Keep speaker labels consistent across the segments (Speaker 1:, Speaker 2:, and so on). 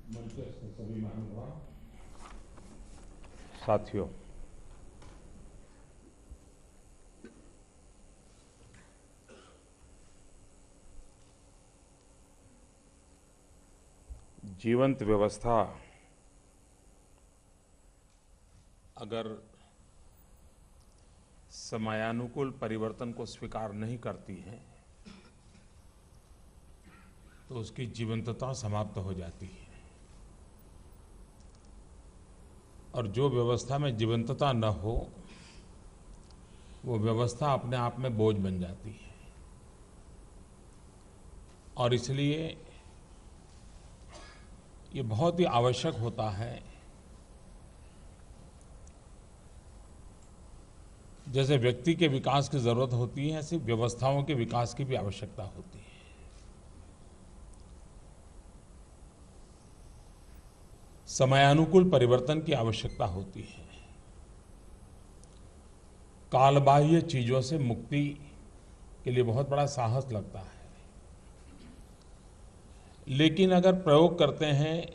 Speaker 1: मंचस्थ सभी महानुभाव, साथियों, जीवंत व्यवस्था अगर समयानुकूल परिवर्तन को स्वीकार नहीं करती है तो उसकी जीवंतता समाप्त हो जाती है। और जो व्यवस्था में जीवंतता न हो वो व्यवस्था अपने आप में बोझ बन जाती है। और इसलिए ये बहुत ही आवश्यक होता है, जैसे व्यक्ति के विकास की जरूरत होती है ऐसी व्यवस्थाओं के विकास की भी आवश्यकता होती है। समयानुकूल परिवर्तन की आवश्यकता होती है। कालबाह्य चीजों से मुक्ति के लिए बहुत बड़ा साहस लगता है, लेकिन अगर प्रयोग करते हैं,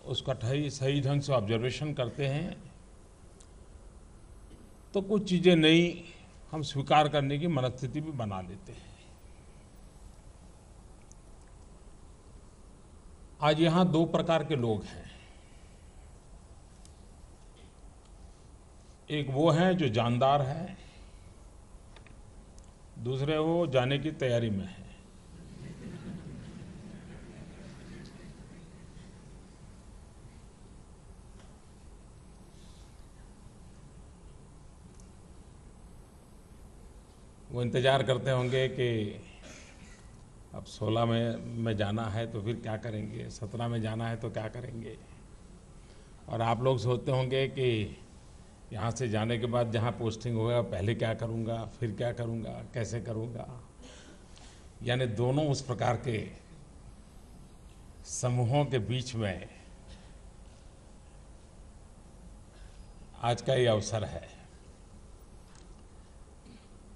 Speaker 1: उसका सही ढंग से ऑब्जर्वेशन करते हैं तो कुछ चीजें नई हम स्वीकार करने की मनस्थिति भी बना लेते हैं। आज यहां दो प्रकार के लोग हैं। एक वो हैं जो जानदार हैं, दूसरे वो जाने की तैयारी में हैं। वो इंतजार करते होंगे कि अब 16 में जाना है तो फिर क्या करेंगे, 17 में जाना है तो क्या करेंगे। और आप लोग सोचते होंगे कि यहाँ से जाने के बाद जहाँ पोस्टिंग होगा पहले क्या करूँगा, फिर क्या करूँगा, कैसे करूँगा। यानी दोनों उस प्रकार के समूहों के बीच में आज का ये अवसर है।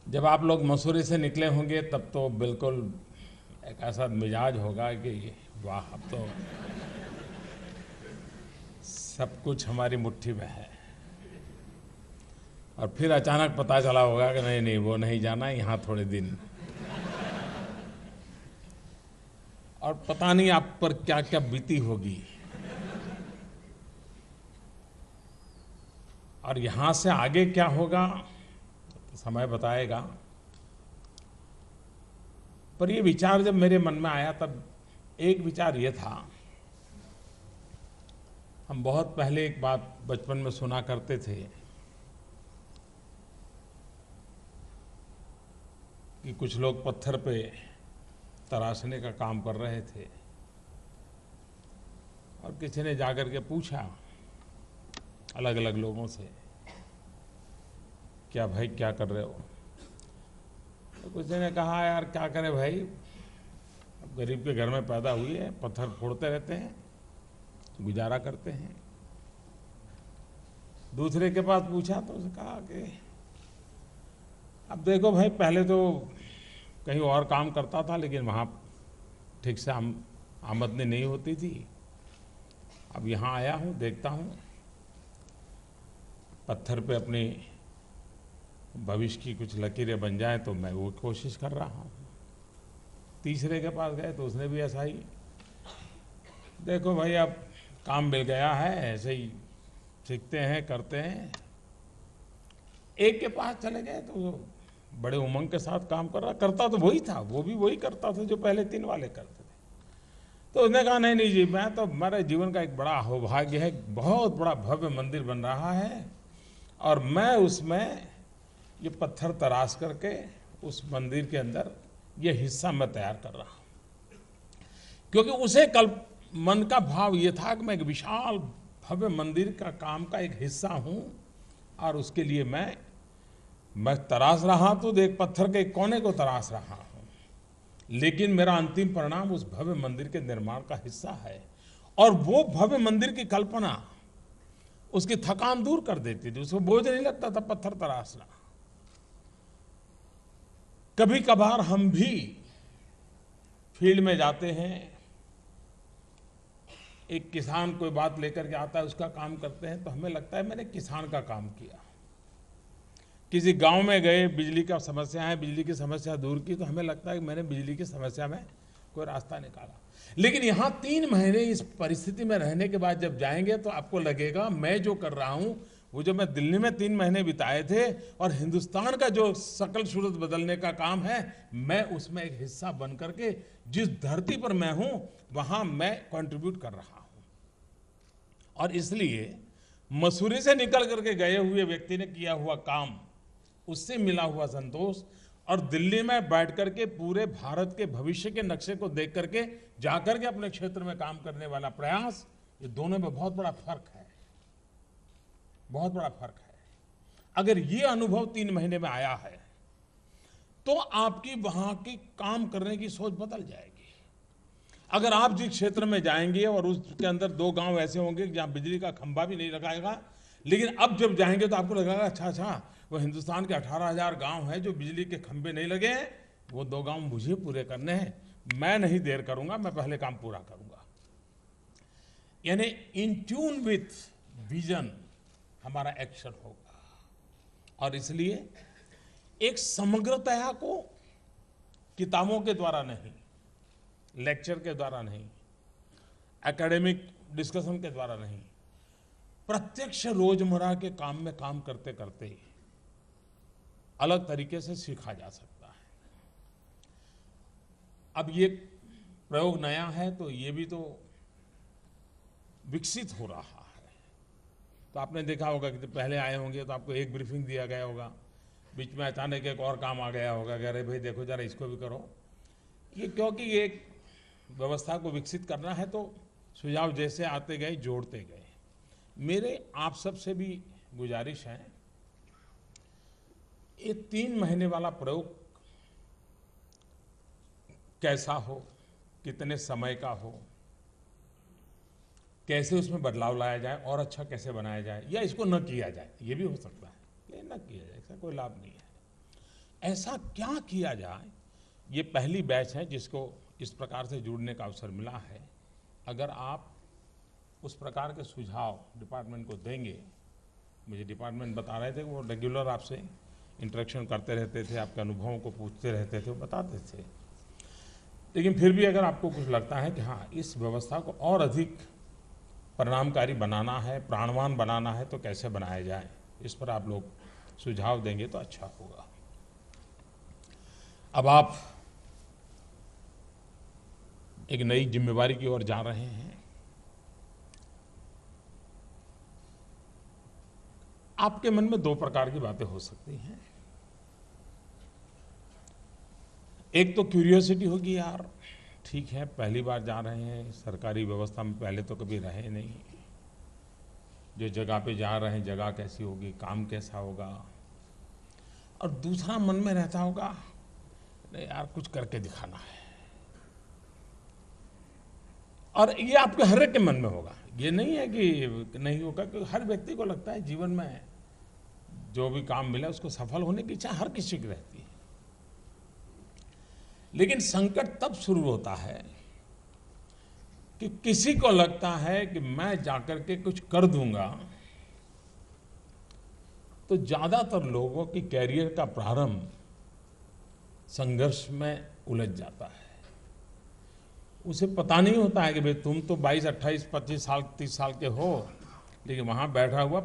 Speaker 1: जब आप लोग मसूरी से निकले होंगे तब तो बिल्कुल एक ऐसा मिजाज होगा कि वाह, अब तो सब कुछ हमारी मुट्ठी में है। और फिर अचानक पता चला होगा कि नहीं नहीं वो नहीं जाना, यहाँ थोड़े दिन। और पता नहीं आप पर क्या क्या बीती होगी। और यहाँ से आगे क्या होगा तो समय बताएगा। पर ये विचार जब मेरे मन में आया तब एक विचार ये था, हम बहुत पहले एक बात बचपन में सुना करते थे कि कुछ लोग पत्थर पे तराशने का काम कर रहे थे और किसी ने जाकर के पूछा अलग अलग लोगों से, क्या भाई क्या कर रहे हो। तो किसी ने कहा यार क्या करें भाई, अब गरीब के घर में पैदा हुए हैं, पत्थर फोड़ते रहते हैं, गुजारा करते हैं। दूसरे के पास पूछा तो उसने कहा कि अब देखो भाई, पहले तो कहीं और काम करता था लेकिन वहाँ ठीक से आमदनी नहीं होती थी। अब यहाँ आया हूँ, देखता हूँ पत्थर पे अपनी भविष्य की कुछ लकीरें बन जाए तो मैं वो कोशिश कर रहा हूँ। तीसरे के पास गए तो उसने भी ऐसा ही, देखो भाई अब काम मिल गया है, ऐसे ही सीखते हैं करते हैं। एक के पास चले गए तो बड़े उमंग के साथ काम करता तो वही था, वो भी वही करता था जो पहले 3 वाले करते थे। तो उसने कहा नहीं नहीं जी, मैं तो, मेरे जीवन का एक बड़ा सौभाग्य है, बहुत बड़ा भव्य मंदिर बन रहा है और मैं उसमें ये पत्थर तराश करके उस मंदिर के अंदर ये हिस्सा मैं तैयार कर रहा हूँ। क्योंकि उसे मन का भाव ये था कि मैं एक विशाल भव्य मंदिर का काम का एक हिस्सा हूँ और उसके लिए मैं तराश रहा तो एक पत्थर के कोने को तराश रहा हूँ, लेकिन मेरा अंतिम परिणाम उस भव्य मंदिर के निर्माण का हिस्सा है। और वो भव्य मंदिर की कल्पना उसकी थकान दूर कर देती थी, उसको बोझ नहीं लगता था पत्थर तराशना। कभी कभार हम भी फील्ड में जाते हैं, एक किसान कोई बात लेकर के आता है, उसका काम करते हैं, तो हमें लगता है मैंने किसान का काम किया। किसी गांव में गए, बिजली का समस्या है, बिजली की समस्या दूर की, तो हमें लगता है कि मैंने बिजली की समस्या में कोई रास्ता निकाला। लेकिन यहाँ 3 महीने इस परिस्थिति में रहने के बाद जब जाएंगे तो आपको लगेगा मैं जो कर रहा हूँ, वो जो मैं दिल्ली में 3 महीने बिताए थे और हिंदुस्तान का जो शकल सूरत बदलने का काम है, मैं उसमें एक हिस्सा बन करके जिस धरती पर मैं हूँ वहाँ मैं कंट्रीब्यूट कर रहा हूँ। और इसलिए मसूरी से निकल करके गए हुए व्यक्ति ने किया हुआ काम, उससे मिला हुआ संतोष, और दिल्ली में बैठ करके पूरे भारत के भविष्य के नक्शे को देख करके जाकर के अपने क्षेत्र में काम करने वाला प्रयास, ये दोनों में बहुत बड़ा फर्क है, बहुत बड़ा फर्क है। अगर ये अनुभव 3 महीने में आया है तो आपकी वहां की काम करने की सोच बदल जाएगी। अगर आप जिस क्षेत्र में जाएंगे और उसके अंदर 2 गांव ऐसे होंगे जहां बिजली का खंभा भी नहीं लगाएगा, लेकिन अब जब जाएंगे तो आपको लगेगा अच्छा, वो हिंदुस्तान के 18,000 गांव हैं जो बिजली के खंभे नहीं लगे हैं, वो 2 गांव मुझे पूरे करने हैं, मैं नहीं देर करूंगा, मैं पहले काम पूरा करूंगा। यानी इन ट्यून विथ विजन हमारा एक्शन होगा। और इसलिए एक समग्रता को किताबों के द्वारा नहीं, लेक्चर के द्वारा नहीं, एकेडमिक डिस्कशन के द्वारा नहीं, प्रत्यक्ष रोजमर्रा के काम में काम करते करते ही अलग तरीके से सीखा जा सकता है। अब ये प्रयोग नया है तो ये भी तो विकसित हो रहा है। तो आपने देखा होगा कि जब पहले आए होंगे तो आपको एक ब्रीफिंग दिया गया होगा, बीच में अचानक एक और काम आ गया होगा कि अरे भाई देखो जरा इसको भी करो। ये क्योंकि एक व्यवस्था को विकसित करना है तो सुझाव जैसे आते गए जोड़ते गए। मेरे आप सब से भी गुजारिश है, ये 3 महीने वाला प्रयोग कैसा हो, कितने समय का हो, कैसे उसमें बदलाव लाया जाए और अच्छा कैसे बनाया जाए, या इसको न किया जाए, ये भी हो सकता है, लेकिन न किया जाए इसका कोई लाभ नहीं है। ऐसा क्या किया जाए, ये पहली बैच है जिसको इस प्रकार से जुड़ने का अवसर मिला है। अगर आप उस प्रकार के सुझाव डिपार्टमेंट को देंगे, मुझे डिपार्टमेंट बता रहे थे कि वो रेगुलर आपसे इंटरेक्शन करते रहते थे, आपके अनुभवों को पूछते रहते थे, वो बताते थे। लेकिन फिर भी अगर आपको कुछ लगता है कि हाँ इस व्यवस्था को और अधिक परिणामकारी बनाना है, प्राणवान बनाना है, तो कैसे बनाया जाए, इस पर आप लोग सुझाव देंगे तो अच्छा होगा। अब आप एक नई जिम्मेवारी की ओर जा रहे हैं। आपके मन में 2 प्रकार की बातें हो सकती हैं। एक तो क्यूरियोसिटी होगी, यार ठीक है पहली बार जा रहे हैं, सरकारी व्यवस्था में पहले तो कभी रहे नहीं, जो जगह पे जा रहे हैं जगह कैसी होगी, काम कैसा होगा। और दूसरा मन में रहता होगा नहीं यार कुछ करके दिखाना है। और ये आपके हर एक के मन में होगा, ये नहीं है कि नहीं होगा, क्योंकि हर व्यक्ति को लगता है जीवन में जो भी काम मिला उसको सफल होने की इच्छा हर किसी की रहती है। लेकिन संकट तब शुरू होता है कि किसी को लगता है कि मैं जाकर के कुछ कर दूंगा, तो ज्यादातर लोगों की कैरियर का प्रारंभ संघर्ष में उलझ जाता है। उसे पता नहीं होता है कि भाई तुम तो 22, 28, 25 साल 30 साल के हो, लेकिन वहां बैठा हुआ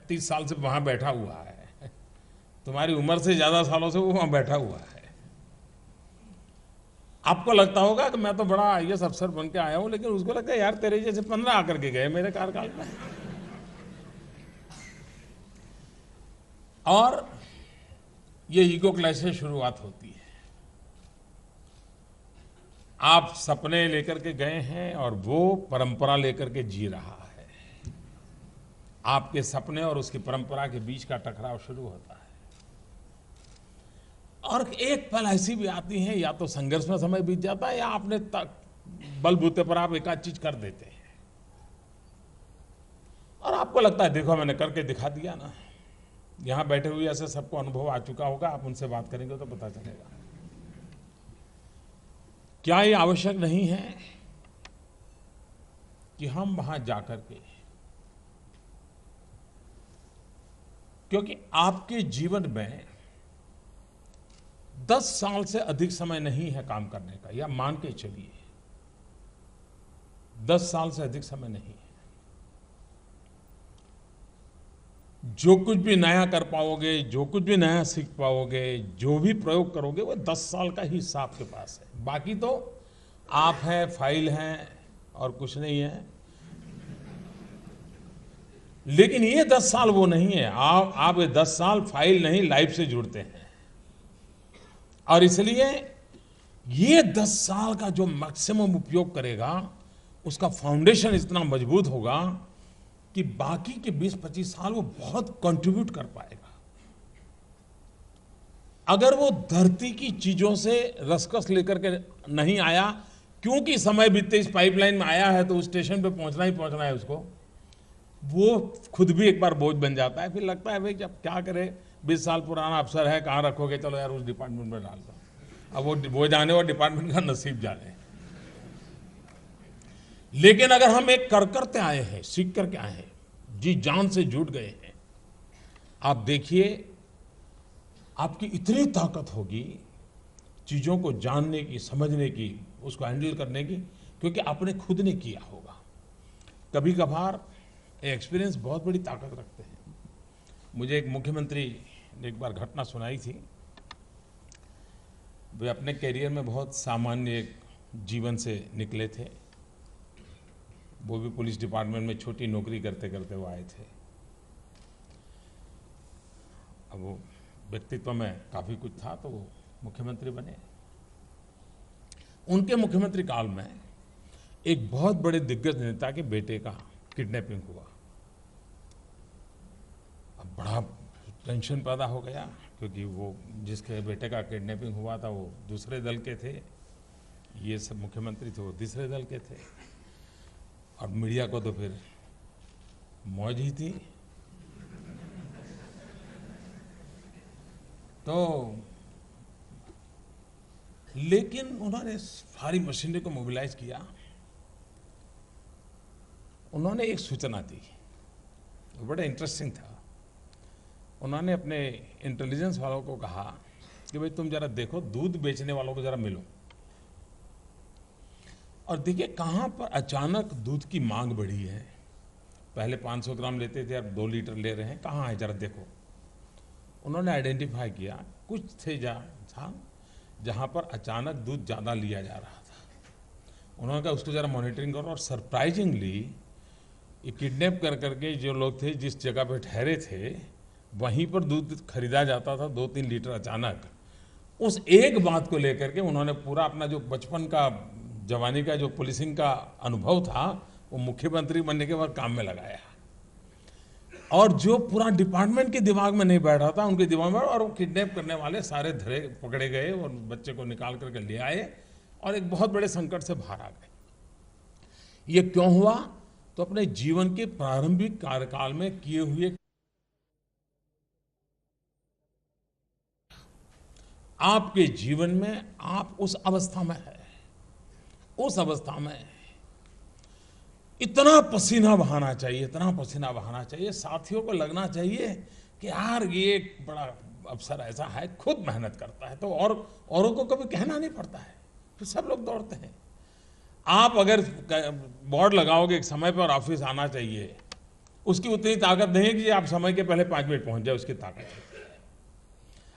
Speaker 1: 30 साल से वहां बैठा हुआ है, तुम्हारी उम्र से ज्यादा सालों से वो वहां बैठा हुआ है। आपको लगता होगा कि मैं तो बड़ा IAS अफसर बन के आया हूं, लेकिन उसको लगता है यार तेरे जैसे 15 आकर के गए मेरे कार्यकाल में। और ये ईगो क्लैश से शुरुआत होती है। आप सपने लेकर के गए हैं और वो परंपरा लेकर के जी रहा है। आपके सपने और उसकी परंपरा के बीच का टकराव शुरू होता है। और एक पल ऐसी भी आती है, या तो संघर्ष में समय बीत जाता है, या आपने बलबूते पर आप एक आध चीज कर देते हैं और आपको लगता है देखो मैंने करके दिखा दिया ना। यहां बैठे हुए ऐसे सबको अनुभव आ चुका होगा, आप उनसे बात करेंगे तो पता चलेगा। क्या ये आवश्यक नहीं है कि हम वहां जाकर के, क्योंकि आपके जीवन में 10 साल से अधिक समय नहीं है काम करने का, या मान के चलिए 10 साल से अधिक समय नहीं है। जो कुछ भी नया कर पाओगे, जो कुछ भी नया सीख पाओगे, जो भी प्रयोग करोगे, वो 10 साल का ही हिसाब के पास है। बाकी तो आप हैं, फाइल हैं और कुछ नहीं है। लेकिन ये 10 साल वो नहीं है। आप ये 10 साल फाइल नहीं, लाइफ से जुड़ते हैं। और इसलिए ये 10 साल का जो मैक्सिमम उपयोग करेगा, उसका फाउंडेशन इतना मजबूत होगा कि बाकी के 20-25 साल वो बहुत कंट्रीब्यूट कर पाएगा। अगर वो धरती की चीजों से रसकस लेकर के नहीं आया, क्योंकि समय बीतते इस पाइपलाइन में आया है, तो उस स्टेशन पे पहुंचना ही पहुंचना है उसको, वो खुद भी एक बार बोझ बन जाता है। फिर लगता है भाई जब क्या करे, 20 साल पुराना अफसर है, कहाँ रखोगे, चलो यार उस डिपार्टमेंट में डाल दो। अब वो जाने और डिपार्टमेंट का नसीब जाने। लेकिन अगर हम एक कर करते आए हैं, सीख करके आए हैं, जी जान से जुट गए हैं, आप देखिए आपकी इतनी ताकत होगी चीजों को जानने की, समझने की, उसको हैंडल करने की, क्योंकि आपने खुद ने किया होगा। कभी कभार एक्सपीरियंस बहुत बड़ी ताकत रखते हैं। मुझे एक मुख्यमंत्री ने एक बार घटना सुनाई थी। वे अपने कैरियर में बहुत सामान्य एक जीवन से निकले थे। वो भी पुलिस डिपार्टमेंट में छोटी नौकरी करते करते वो आए थे। अब वो व्यक्तित्व में काफ़ी कुछ था, तो वो मुख्यमंत्री बने। उनके मुख्यमंत्री काल में एक बहुत बड़े दिग्गज नेता के बेटे का किडनैपिंग हुआ। अब बड़ा टेंशन पैदा हो गया, क्योंकि वो जिसके बेटे का किडनैपिंग हुआ था वो दूसरे दल के थे, ये सब मुख्यमंत्री थे वो तीसरे दल के थे। और मीडिया को तो फिर मौज ही थी। तो लेकिन उन्होंने सारी मशीनरी को मोबिलाइज किया। उन्होंने एक सूचना दी, वो बड़ा इंटरेस्टिंग था। उन्होंने अपने इंटेलिजेंस वालों को कहा कि भाई तुम जरा देखो, दूध बेचने वालों को जरा मिलो और देखिए कहाँ पर अचानक दूध की मांग बढ़ी है। पहले 500 ग्राम लेते थे, अब 2 लीटर ले रहे हैं, कहाँ है जरा देखो। उन्होंने आइडेंटिफाई किया कुछ थे जहाँ पर अचानक दूध ज़्यादा लिया जा रहा था। उन्होंने कहा उसको ज़रा मॉनिटरिंग करो। और सरप्राइजिंगली ये किडनैप कर करके जो लोग थे जिस जगह पे ठहरे थे, वहीं पर दूध खरीदा जाता था 2-3 लीटर अचानक। उस एक बात को लेकर के उन्होंने पूरा अपना जो बचपन का, जवानी का जो पुलिसिंग का अनुभव था, वो मुख्यमंत्री बनने के बाद काम में लगाया। और जो पूरा डिपार्टमेंट के दिमाग में नहीं बैठ रहा था, उनके दिमाग में, और वो किडनैप करने वाले सारे पकड़े गए और बच्चे को निकाल करके ले आए और एक बहुत बड़े संकट से बाहर आ गए। ये क्यों हुआ? तो अपने जीवन के प्रारंभिक कार्यकाल में किए हुए, आपके जीवन में आप उस अवस्था में है, उस अवस्था में इतना पसीना बहाना चाहिए, इतना पसीना बहाना चाहिए, साथियों को लगना चाहिए कि यार ये एक बड़ा अफसर ऐसा है, खुद मेहनत करता है, तो और औरों को कभी कहना नहीं पड़ता है, फिर सब लोग दौड़ते हैं। आप अगर बोर्ड लगाओगे एक समय पर ऑफिस आना चाहिए, उसकी उतनी ताकत नहीं है कि आप समय के पहले 5 मिनट पहुंच जाए, उसकी ताकत है।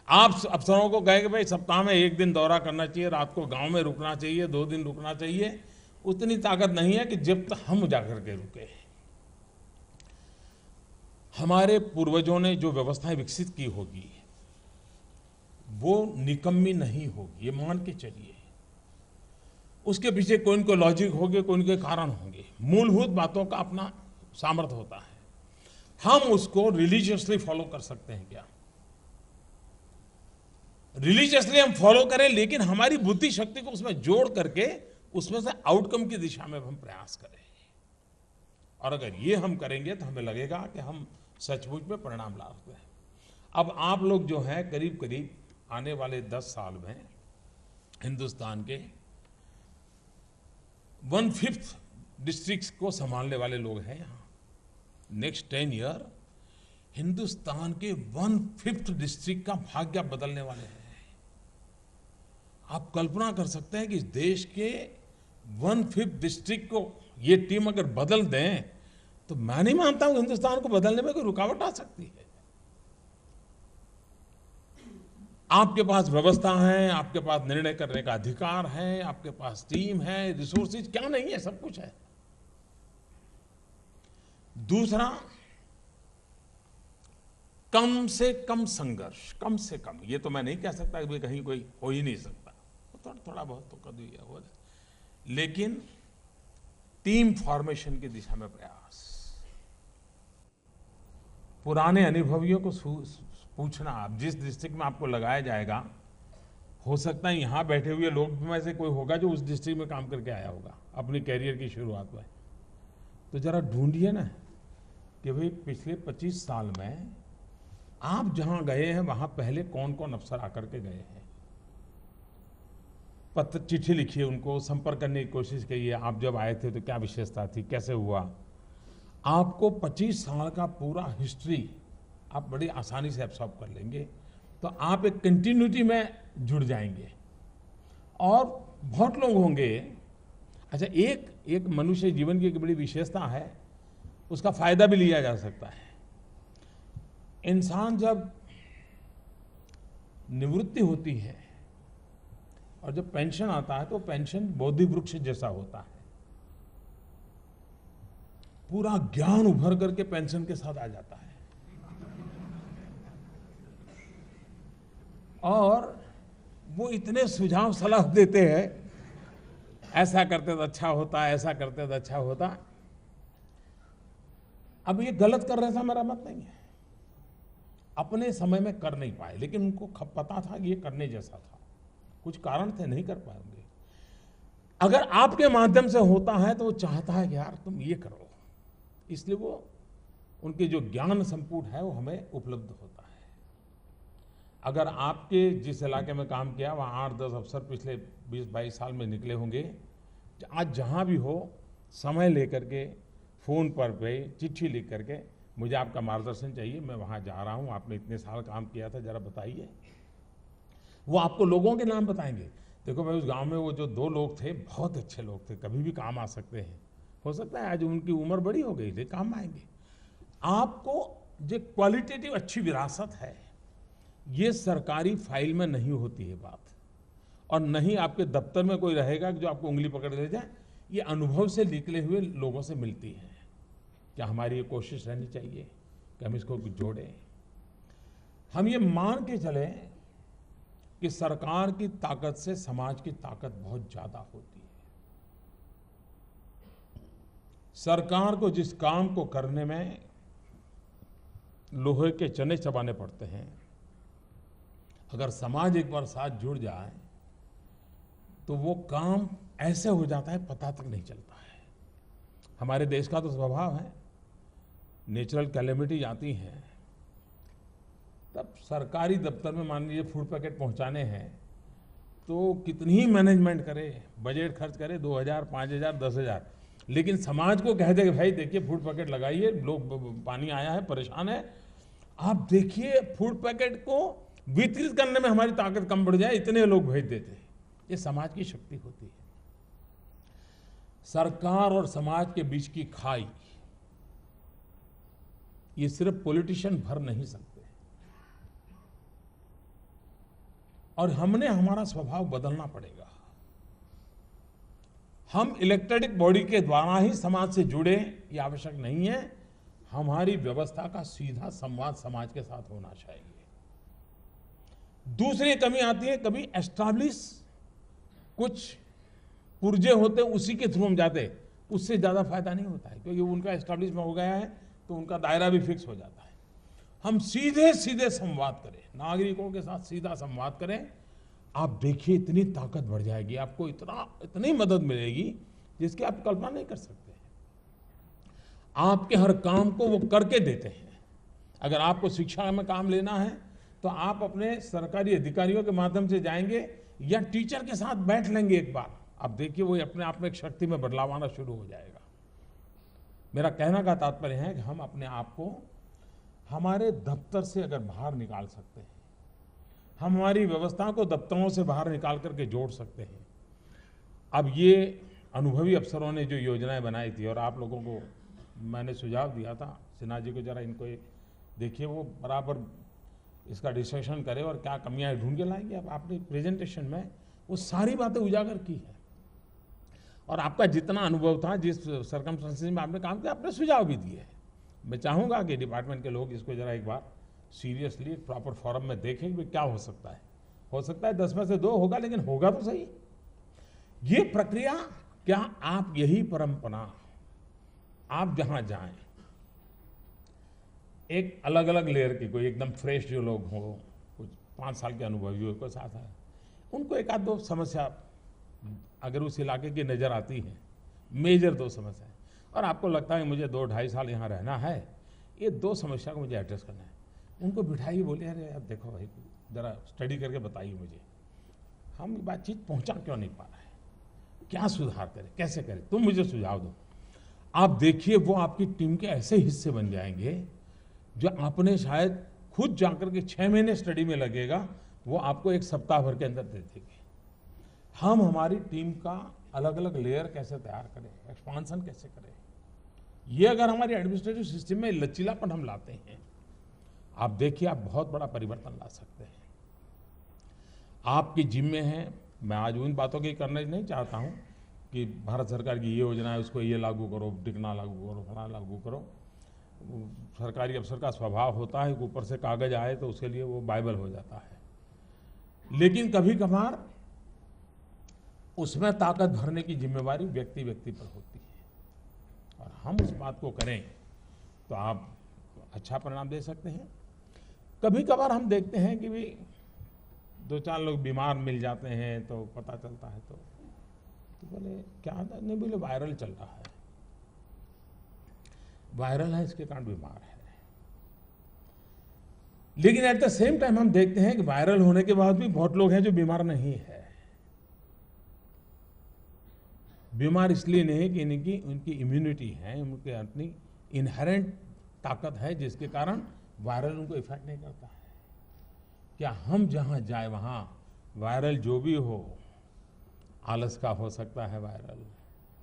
Speaker 1: आप अफसरों को कहें कि भाई सप्ताह में 1 दिन दौरा करना चाहिए, रात को गांव में रुकना चाहिए, 2 दिन रुकना चाहिए, उतनी ताकत नहीं है कि जब तक हम जाकर के रुके। हमारे पूर्वजों ने जो व्यवस्थाएं विकसित की होगी वो निकम्मी नहीं होगी, ये मान के चलिए। उसके पीछे कोई न कोई लॉजिक होंगे, कोई न कोई कारण होंगे। मूलभूत बातों का अपना सामर्थ्य होता है। हम उसको रिलीजियसली फॉलो कर सकते हैं क्या? रिलीजियसली हम फॉलो करें, लेकिन हमारी बुद्धि शक्ति को उसमें जोड़ करके उसमें से आउटकम की दिशा में हम प्रयास करें। और अगर ये हम करेंगे तो हमें लगेगा कि हम सचमुच में परिणाम ला सकते हैं। अब आप लोग जो हैं, करीब करीब आने वाले 10 साल में हिंदुस्तान के 1/5 डिस्ट्रिक्ट्स को संभालने वाले लोग हैं यहाँ। नेक्स्ट 10 ईयर हिंदुस्तान के 1/5 डिस्ट्रिक्ट का भाग्य बदलने वाले हैं। आप कल्पना कर सकते हैं कि इस देश के 1/5 डिस्ट्रिक्ट को ये टीम अगर बदल दें तो मैं नहीं मानता हूं हिंदुस्तान को बदलने में कोई रुकावट आ सकती है। आपके पास व्यवस्था है, आपके पास निर्णय करने का अधिकार है, आपके पास टीम है, रिसोर्सेज क्या नहीं है, सब कुछ है। दूसरा, कम से कम संघर्ष, कम से कम, ये तो मैं नहीं कह सकता कि कहीं कोई हो ही नहीं सकता, थोड़ा बहुत तो कर दिया हो, लेकिन टीम फॉर्मेशन की दिशा में प्रयास, पुराने अनुभवियों को पूछना, आप जिस डिस्ट्रिक्ट में आपको लगाया जाएगा, हो सकता है यहां बैठे हुए लोग में से कोई होगा जो उस डिस्ट्रिक्ट में काम करके आया होगा अपनी कैरियर की शुरुआत में, तो जरा ढूंढिए ना कि भाई पिछले 25 साल में आप जहां गए हैं वहां पहले कौन कौन अफसर आकर के गए हैं। पत्र, चिट्ठी लिखिए, उनको संपर्क करने की कोशिश कीजिए, आप जब आए थे तो क्या विशेषता थी, कैसे हुआ। आपको 25 साल का पूरा हिस्ट्री आप बड़ी आसानी से एब्सॉर्ब कर लेंगे, तो आप एक कंटिन्यूटी में जुड़ जाएंगे। और बहुत लोग होंगे, अच्छा, एक मनुष्य जीवन की एक बड़ी विशेषता है, उसका फायदा भी लिया जा सकता है। इंसान जब निवृत्ति होती है और जब पेंशन आता है तो पेंशन बोधि वृक्ष जैसा होता है, पूरा ज्ञान उभर करके पेंशन के साथ आ जाता है। और वो इतने सुझाव सलाह देते हैं, ऐसा करते तो अच्छा होता, ऐसा करते तो अच्छा होता। अब ये गलत कर रहे थे, मेरा मत नहीं है, अपने समय में कर नहीं पाए, लेकिन उनको पता था कि ये करने जैसा था, कुछ कारण थे नहीं कर पाएंगे। अगर आपके माध्यम से होता है तो वो चाहता है कि यार तुम ये करो, इसलिए वो उनके जो ज्ञान संपुट है वो हमें उपलब्ध होता है। अगर आपके जिस इलाके में काम किया वहाँ 8-10 अफसर पिछले 20-22 साल में निकले होंगे, आज जहाँ भी हो समय लेकर के, फ़ोन पर पे चिट्ठी लिख करके, मुझे आपका मार्गदर्शन चाहिए, मैं वहाँ जा रहा हूँ, आपने इतने साल काम किया था, जरा बताइए। वो आपको लोगों के नाम बताएंगे। देखो भाई, उस गांव में वो जो 2 लोग थे, बहुत अच्छे लोग थे, कभी भी काम आ सकते हैं। हो सकता है आज उनकी उम्र बड़ी हो गई, लेकिन काम आएंगे। आपको जो क्वालिटेटिव अच्छी विरासत है, ये सरकारी फाइल में नहीं होती है बात, और नहीं आपके दफ्तर में कोई रहेगा जो आपको उंगली पकड़ ले जाए। ये अनुभव से निकले हुए लोगों से मिलती है। क्या हमारी ये कोशिश रहनी चाहिए कि हम इसको जोड़ें, हम ये मान के चलें कि सरकार की ताकत से समाज की ताकत बहुत ज्यादा होती है। सरकार को जिस काम को करने में लोहे के चने चबाने पड़ते हैं, अगर समाज एक बार साथ जुड़ जाए तो वो काम ऐसे हो जाता है पता तक नहीं चलता है। हमारे देश का तो स्वभाव है, नेचुरल कैलेमिटी आती हैं तब सरकारी दफ्तर में मान लीजिए फूड पैकेट पहुंचाने हैं तो कितनी ही मैनेजमेंट करे, बजट खर्च करे 2000, 5000, 10,000, लेकिन समाज को कह दे कि भाई देखिए फूड पैकेट लगाइए, लोग पानी आया है, परेशान है, आप देखिए फूड पैकेट को वितरित करने में हमारी ताकत कम बढ़ जाए, इतने लोग भेज देते हैं। ये समाज की शक्ति होती है। सरकार और समाज के बीच की खाई ये सिर्फ पॉलिटिशियन भर नहीं सकते, और हमने हमारा स्वभाव बदलना पड़ेगा। हम इलेक्टेड बॉडी के द्वारा ही समाज से जुड़े, ये आवश्यक नहीं है। हमारी व्यवस्था का सीधा संवाद समाज के साथ होना चाहिए। दूसरी कमी आती है, कभी एस्टैब्लिश कुछ पुर्जे होते उसी के थ्रू हम जाते, उससे ज्यादा फायदा नहीं होता है, क्योंकि उनका एस्टैब्लिश हो गया है तो उनका दायरा भी फिक्स हो जाता है। हम सीधे सीधे संवाद करें, नागरिकों के साथ सीधा संवाद करें, आप देखिए इतनी ताकत बढ़ जाएगी, आपको इतनी मदद मिलेगी जिसकी आप कल्पना नहीं कर सकते। आपके हर काम को वो करके देते हैं। अगर आपको शिक्षा में काम लेना है तो आप अपने सरकारी अधिकारियों के माध्यम से जाएंगे या टीचर के साथ बैठ लेंगे एक बार, आप देखिए वो अपने आप में एक शक्ति में बदलाव आना शुरू हो जाएगा। मेरा कहने का तात्पर्य है कि हम अपने आप को हमारे दफ्तर से अगर बाहर निकाल सकते हैं, हम हमारी व्यवस्था को दफ्तरों से बाहर निकाल करके जोड़ सकते हैं। अब ये अनुभवी अफसरों ने जो योजनाएं बनाई थी, और आप लोगों को मैंने सुझाव दिया था, सिन्हा जी को जरा इनको देखिए, वो बराबर इसका डिस्कशन करें और क्या कमियां ढूंढ के लाएंगे। अब आपने प्रेजेंटेशन में वो सारी बातें उजागर की है, और आपका जितना अनुभव था, जिस सर्कमस्टेंसेस में आपने काम किया, आपने सुझाव भी दिए हैं। मैं चाहूँगा कि डिपार्टमेंट के लोग इसको जरा एक बार सीरियसली प्रॉपर फॉरम में देखें कि क्या हो सकता है। हो सकता है 10 में से 2 होगा, लेकिन होगा तो सही। ये प्रक्रिया, क्या आप यही परंपरा, आप जहां जाएं, एक अलग अलग लेयर के, कोई एकदम फ्रेश जो लोग हो, कुछ 5 साल के अनुभवी हो, कोई 7 है, उनको एक आध 2 समस्या अगर उस इलाके की नज़र आती है, मेजर 2 समस्याएं, और आपको लगता है मुझे 2-2.5 साल यहाँ रहना है, ये 2 समस्या को मुझे एड्रेस करना है, उनको बिठाइए, बोलिए अरे यार देखो भाई, ज़रा स्टडी करके बताइए मुझे, हम बातचीत पहुँचा क्यों नहीं पा रहे हैं, क्या सुधार करें, कैसे करें, तुम मुझे सुझाव दो। आप देखिए, वो आपकी टीम के ऐसे हिस्से बन जाएंगे जो आपने शायद खुद जाकर के 6 महीने स्टडी में लगेगा, वो आपको 1 सप्ताह भर के अंदर दे देंगे। हम हमारी टीम का अलग अलग लेयर कैसे तैयार करें, एक्सपांसन कैसे करें, ये अगर हमारी एडमिनिस्ट्रेटिव सिस्टम में लचीलापन हम लाते हैं, आप देखिए आप बहुत बड़ा परिवर्तन ला सकते हैं। आपकी जिम्मे है, मैं आज उन बातों की करना नहीं चाहता हूं कि भारत सरकार की ये योजना है, उसको ये लागू करो, डिकना लागू करो, फला लागू करो। सरकारी अफसर का स्वभाव होता है कि ऊपर से कागज आए तो उसके लिए वो बाइबल हो जाता है, लेकिन कभी कभार उसमें ताकत भरने की जिम्मेवारी व्यक्ति व्यक्ति पर होती है, और हम उस बात को करें तो आप अच्छा परिणाम दे सकते हैं। कभी कभार हम देखते हैं कि भी 2-4 लोग बीमार मिल जाते हैं, तो पता चलता है तो बोले क्या, नहीं बोले वायरल चल रहा है, वायरल है इसके कारण बीमार है। लेकिन एट द सेम टाइम हम देखते हैं कि वायरल होने के बाद भी बहुत लोग हैं जो बीमार नहीं है। बीमार इसलिए नहीं कि उनकी इम्यूनिटी है, उनके अपनी इनहेरेंट ताकत है, जिसके कारण वायरल उनको इफेक्ट नहीं करता है। क्या हम जहां जाए वहां वायरल जो भी हो, आलस का हो सकता है वायरल,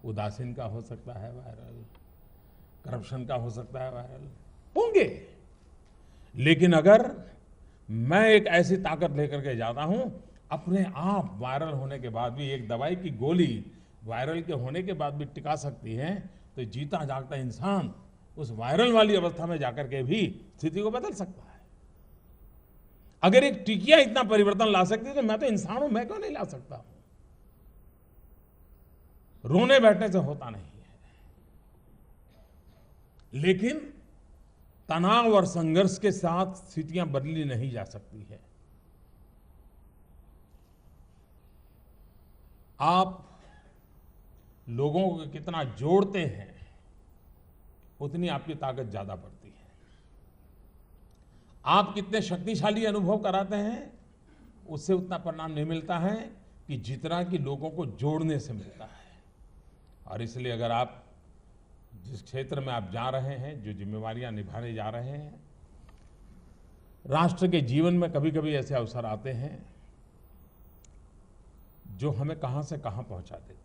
Speaker 1: उदासीन का हो सकता है वायरल, करप्शन का हो सकता है वायरल, होंगे। लेकिन अगर मैं एक ऐसी ताकत लेकर के जाता हूं, अपने आप वायरल होने के बाद भी एक दवाई की गोली वायरल के होने के बाद भी टिका सकती है, तो जीता जागता इंसान उस वायरल वाली अवस्था में जाकर के भी स्थिति को बदल सकता है। अगर एक टिकिया इतना परिवर्तन ला सकती है, तो मैं तो इंसान हूं, मैं क्यों नहीं ला सकता हूं। रोने बैठने से होता नहीं है, लेकिन तनाव और संघर्ष के साथ स्थितियां बदली नहीं जा सकती है। आप लोगों को कितना जोड़ते हैं, उतनी आपकी ताकत ज्यादा बढ़ती है। आप कितने शक्तिशाली अनुभव कराते हैं, उससे उतना परिणाम नहीं मिलता है कि जितना कि लोगों को जोड़ने से मिलता है। और इसलिए अगर आप जिस क्षेत्र में आप जा रहे हैं, जो जिम्मेवारियां निभाने जा रहे हैं, राष्ट्र के जीवन में कभी कभी ऐसे अवसर आते हैं जो हमें कहां से कहां पहुंचा देते हैं।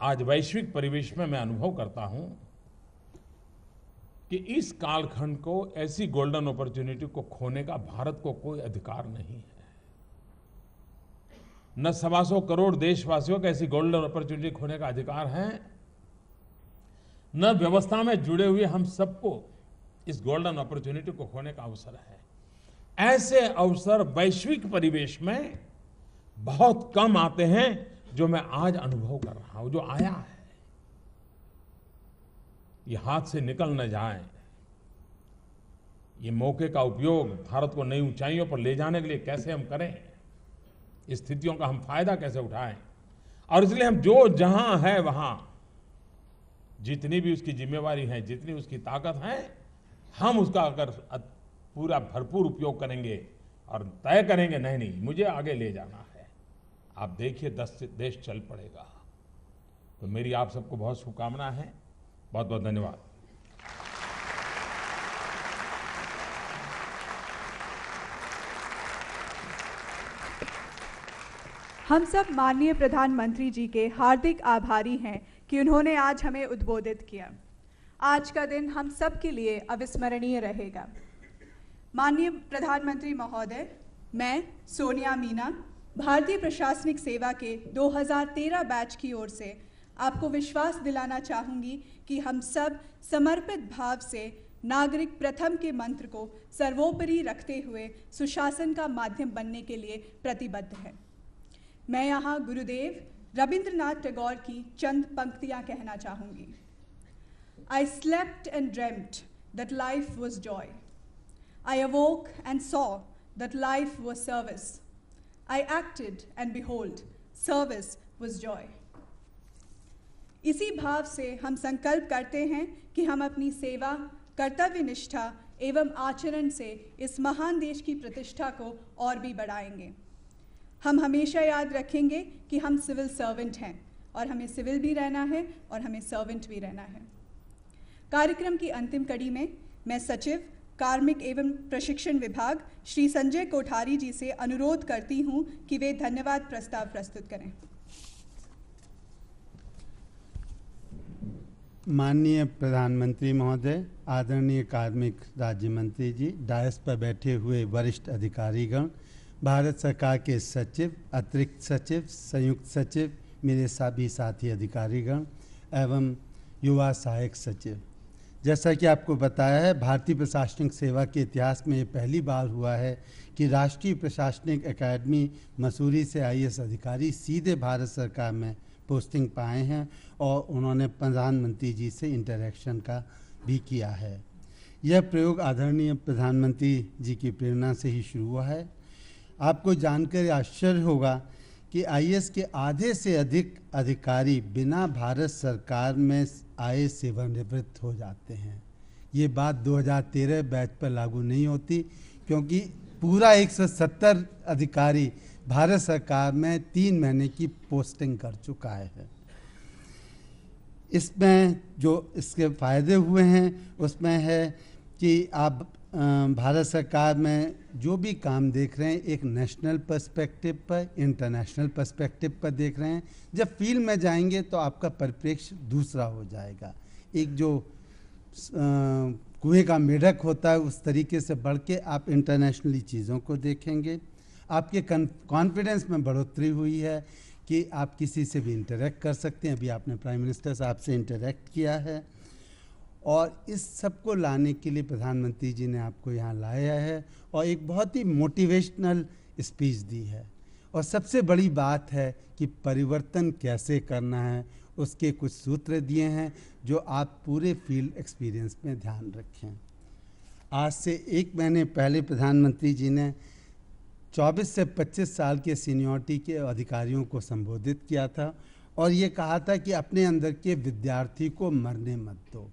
Speaker 1: आज वैश्विक परिवेश में मैं अनुभव करता हूं कि इस कालखंड को, ऐसी गोल्डन अपॉर्चुनिटी को खोने का भारत को कोई अधिकार नहीं है। न 125 करोड़ देशवासियों को ऐसी गोल्डन अपॉर्चुनिटी खोने का अधिकार है, न व्यवस्था में जुड़े हुए हम सबको इस गोल्डन अपॉर्चुनिटी को खोने का अवसर है। ऐसे अवसर वैश्विक परिवेश में बहुत कम आते हैं, जो मैं आज अनुभव कर रहा हूं, जो आया है। ये हाथ से निकल न जाए, ये मौके का उपयोग भारत को नई ऊंचाइयों पर ले जाने के लिए कैसे हम करें, इस स्थितियों का हम फायदा कैसे उठाएं। और इसलिए हम जो जहां है वहां जितनी भी उसकी जिम्मेवारी है, जितनी उसकी ताकत है, हम उसका अगर पूरा भरपूर उपयोग करेंगे और तय करेंगे नहीं मुझे आगे ले जाना है, आप देखिए देश चल पड़ेगा। तो मेरी आप सबको बहुत शुभकामना है। बहुत बहुत धन्यवाद।
Speaker 2: हम सब माननीय प्रधानमंत्री जी के हार्दिक आभारी हैं कि उन्होंने आज हमें उद्बोधित किया। आज का दिन हम सब के लिए अविस्मरणीय रहेगा। माननीय प्रधानमंत्री महोदय, मैं सोनिया मीना, भारतीय प्रशासनिक सेवा के 2013 बैच की ओर से आपको विश्वास दिलाना चाहूँगी कि हम सब समर्पित भाव से नागरिक प्रथम के मंत्र को सर्वोपरि रखते हुए सुशासन का माध्यम बनने के लिए प्रतिबद्ध हैं। मैं यहाँ गुरुदेव रविंद्रनाथ टैगोर की चंद पंक्तियाँ कहना चाहूँगी। I slept and dreamt that life was joy. I awoke and saw that life was service. I acted and behold, service was joy. इसी भाव से हम संकल्प करते हैं कि हम अपनी सेवा, कर्तव्य निष्ठा एवं आचरण से इस महान देश की प्रतिष्ठा को और भी बढ़ाएंगे। हम हमेशा याद रखेंगे कि हम सिविल सर्वेंट हैं और हमें सिविल भी रहना है और हमें सर्वेंट भी रहना है। कार्यक्रम की अंतिम कड़ी में मैं सचिव कार्मिक एवं प्रशिक्षण विभाग श्री संजय कोठारी जी से अनुरोध करती हूं कि वे धन्यवाद प्रस्ताव प्रस्तुत करें।
Speaker 3: माननीय प्रधानमंत्री महोदय, आदरणीय कार्मिक राज्य मंत्री जी, डायस पर बैठे हुए वरिष्ठ अधिकारीगण, भारत सरकार के सचिव, अतिरिक्त सचिव, संयुक्त सचिव, मेरे सभी साथी अधिकारीगण एवं युवा सहायक सचिव, जैसा कि आपको बताया है, भारतीय प्रशासनिक सेवा के इतिहास में ये पहली बार हुआ है कि राष्ट्रीय प्रशासनिक अकादमी मसूरी से IAS अधिकारी सीधे भारत सरकार में पोस्टिंग पाए हैं और उन्होंने प्रधानमंत्री जी से इंटरेक्शन का भी किया है। यह प्रयोग आदरणीय प्रधानमंत्री जी की प्रेरणा से ही शुरू हुआ है। आपको जानकर आश्चर्य होगा कि IAS के आधे से अधिक अधिकारी बिना भारत सरकार में आए सेवानिवृत्त हो जाते हैं। ये बात 2013 बैच पर लागू नहीं होती क्योंकि पूरा 170 अधिकारी भारत सरकार में 3 महीने की पोस्टिंग कर चुका है। इसमें जो इसके फ़ायदे हुए हैं उसमें है कि आप भारत सरकार में जो भी काम देख रहे हैं एक नेशनल पर्सपेक्टिव पर, इंटरनेशनल पर्सपेक्टिव पर देख रहे हैं। जब फील्ड में जाएंगे तो आपका परिप्रेक्ष्य दूसरा हो जाएगा। एक जो कुएं का मेढक होता है उस तरीके से बढ़ के आप इंटरनेशनली चीज़ों को देखेंगे। आपके कॉन्फिडेंस में बढ़ोतरी हुई है कि आप किसी से भी इंटरेक्ट कर सकते हैं। अभी आपने प्राइम मिनिस्टर साहब से इंटरेक्ट किया है और इस सब को लाने के लिए प्रधानमंत्री जी ने आपको यहाँ लाया है और एक बहुत ही मोटिवेशनल स्पीच दी है। और सबसे बड़ी बात है कि परिवर्तन कैसे करना है, उसके कुछ सूत्र दिए हैं जो आप पूरे फील्ड एक्सपीरियंस में ध्यान रखें। आज से 1 महीने पहले प्रधानमंत्री जी ने 24 से 25 साल के सीनियरिटी के अधिकारियों को संबोधित किया था और ये कहा था कि अपने अंदर के विद्यार्थी को मरने मत दो,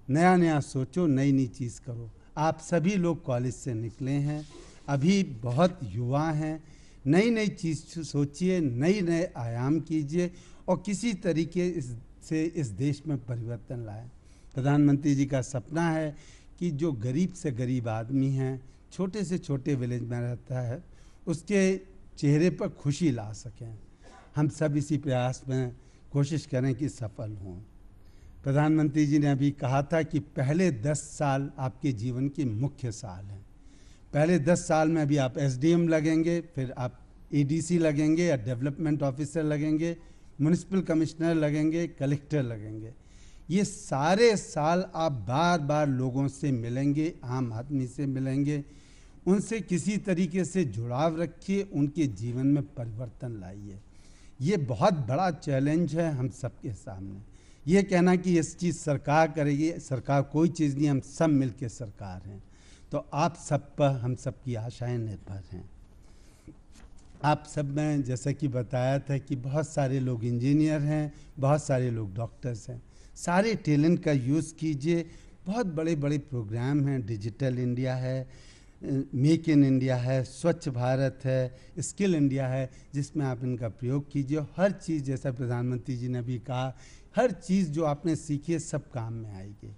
Speaker 3: नया नया सोचो, नई नई चीज़ करो। आप सभी लोग कॉलेज से निकले हैं, अभी बहुत युवा हैं, नई नई चीज़ सोचिए, नए नए आयाम कीजिए और किसी तरीके से इस देश में परिवर्तन लाएं। प्रधानमंत्री जी का सपना है कि जो गरीब से गरीब आदमी हैं, छोटे से छोटे विलेज में रहता है, उसके चेहरे पर खुशी ला सकें। हम सब इसी प्रयास में कोशिश करें कि सफल हों। प्रधानमंत्री जी ने अभी कहा था कि पहले 10 साल आपके जीवन के मुख्य साल हैं। पहले 10 साल में अभी आप SDM लगेंगे, फिर आप ADC लगेंगे या डेवलपमेंट ऑफिसर लगेंगे, म्युनिसिपल कमिश्नर लगेंगे, कलेक्टर लगेंगे। ये सारे साल आप बार बार लोगों से मिलेंगे, आम आदमी से मिलेंगे, उनसे किसी तरीके से जुड़ाव रखिए, उनके जीवन में परिवर्तन लाइए। ये बहुत बड़ा चैलेंज है हम सबके सामने। ये कहना कि इस चीज़ सरकार करेगी, सरकार कोई चीज़ नहीं, हम सब मिलके सरकार हैं। तो आप सब पर हम सब की आशाएं निर्भर हैं। आप सब में जैसा कि बताया था कि बहुत सारे लोग इंजीनियर हैं, बहुत सारे लोग डॉक्टर्स हैं। सारे टैलेंट का यूज़ कीजिए। बहुत बड़े बड़े प्रोग्राम हैं, डिजिटल इंडिया है, मेक इन इंडिया है, स्वच्छ भारत है, स्किल इंडिया है, जिसमें आप इनका प्रयोग कीजिए। हर चीज़, जैसा प्रधानमंत्री जी ने भी कहा, हर चीज़ जो आपने सीखी है सब काम में आएगी।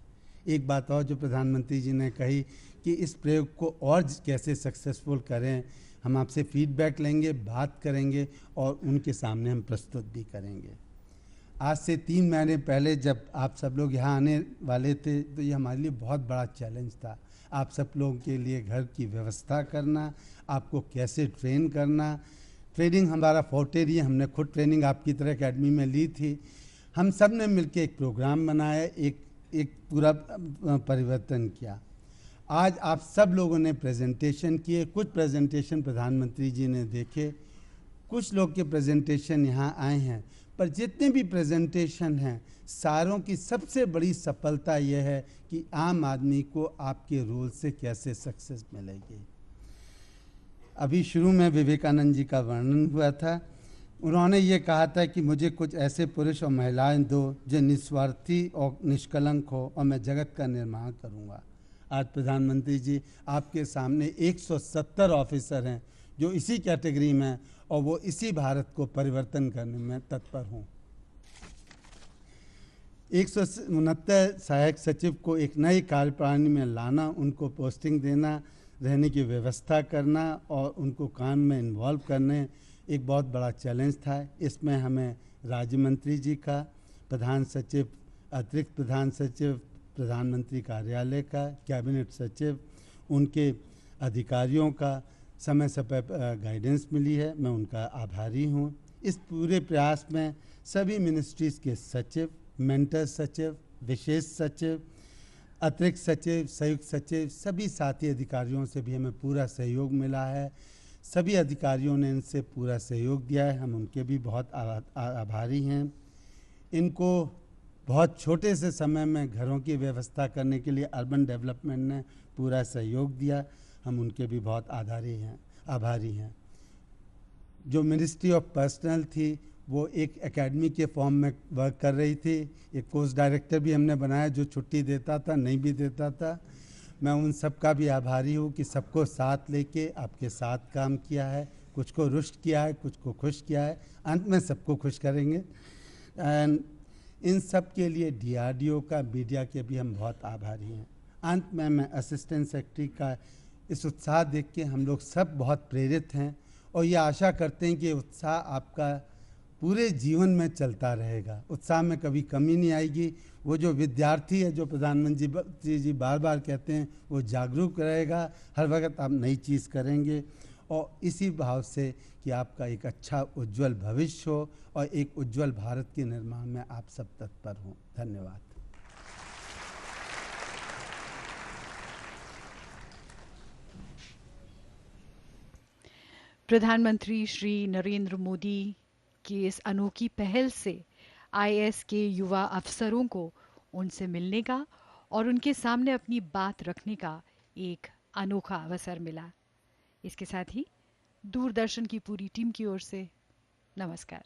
Speaker 3: एक बात और जो प्रधानमंत्री जी ने कही कि इस प्रयोग को और कैसे सक्सेसफुल करें, हम आपसे फीडबैक लेंगे, बात करेंगे और उनके सामने हम प्रस्तुत भी करेंगे। आज से 3 महीने पहले जब आप सब लोग यहाँ आने वाले थे तो ये हमारे लिए बहुत बड़ा चैलेंज था। आप सब लोगों के लिए घर की व्यवस्था करना, आपको कैसे ट्रेन करना। ट्रेनिंग हमारा फोर्टे रही है, हमने खुद ट्रेनिंग आपकी तरह एकेडमी में ली थी। हम सब ने मिलकर एक प्रोग्राम बनाया, एक पूरा परिवर्तन किया। आज आप सब लोगों ने प्रेजेंटेशन किए, कुछ प्रेजेंटेशन प्रधानमंत्री जी ने देखे, कुछ लोग के प्रेजेंटेशन यहाँ आए हैं, पर जितने भी प्रेजेंटेशन हैं सारों की सबसे बड़ी सफलता यह है कि आम आदमी को आपके रोल से कैसे सक्सेस मिलेगी। अभी शुरू में विवेकानंद जी का वर्णन हुआ था। उन्होंने ये कहा था कि मुझे कुछ ऐसे पुरुष और महिलाएं दो जो निस्वार्थी और निष्कलंक हो और मैं जगत का निर्माण करूंगा। आज प्रधानमंत्री जी आपके सामने 170 ऑफिसर हैं जो इसी कैटेगरी में हैं और वो इसी भारत को परिवर्तन करने में तत्पर हों। 169 सहायक सचिव को एक नई कार्यप्रणाली में लाना, उनको पोस्टिंग देना, रहने की व्यवस्था करना और उनको काम में इन्वॉल्व करने एक बहुत बड़ा चैलेंज था। इसमें हमें राज्य मंत्री जी का, प्रधान सचिव, अतिरिक्त प्रधान सचिव, प्रधानमंत्री कार्यालय का, कैबिनेट सचिव, उनके अधिकारियों का समय समय पर गाइडेंस मिली है, मैं उनका आभारी हूँ। इस पूरे प्रयास में सभी मिनिस्ट्रीज़ के सचिव, मेंटर सचिव, विशेष सचिव, अतिरिक्त सचिव, संयुक्त सचिव, सभी साथी अधिकारियों से भी हमें पूरा सहयोग मिला है। सभी अधिकारियों ने इनसे पूरा सहयोग दिया है, हम उनके भी बहुत आभारी हैं। इनको बहुत छोटे से समय में घरों की व्यवस्था करने के लिए अर्बन डेवलपमेंट ने पूरा सहयोग दिया, हम उनके भी बहुत आभारी हैं। जो मिनिस्ट्री ऑफ पर्सनल थी वो एक एकेडमी के फॉर्म में वर्क कर रही थी। एक कोर्स डायरेक्टर भी हमने बनाया जो छुट्टी देता था, नहीं भी देता था। मैं उन सब का भी आभारी हूँ कि सबको साथ लेके आपके साथ काम किया है, कुछ को रुष्ट किया है, कुछ को खुश किया है, अंत में सबको खुश करेंगे। एंड इन सब के लिए DRDO का, मीडिया के भी हम बहुत आभारी हैं। अंत में मैं असिस्टेंट सेक्रेटरी का इस उत्साह देख के हम लोग सब बहुत प्रेरित हैं और ये आशा करते हैं कि उत्साह आपका पूरे जीवन में चलता रहेगा, उत्साह में कभी कमी नहीं आएगी। वो जो विद्यार्थी है, जो प्रधानमंत्री जी बार बार कहते हैं, वो जागरूक रहेगा, हर वक्त आप नई चीज़ करेंगे और इसी भाव से कि आपका एक अच्छा उज्जवल भविष्य हो और एक उज्जवल भारत के निर्माण में आप सब तत्पर हों। धन्यवाद।
Speaker 4: प्रधानमंत्री श्री नरेंद्र मोदी की इस अनोखी पहल से IAS के युवा अफसरों को उनसे मिलने का और उनके सामने अपनी बात रखने का एक अनोखा अवसर मिला। इसके साथ ही दूरदर्शन की पूरी टीम की ओर से नमस्कार।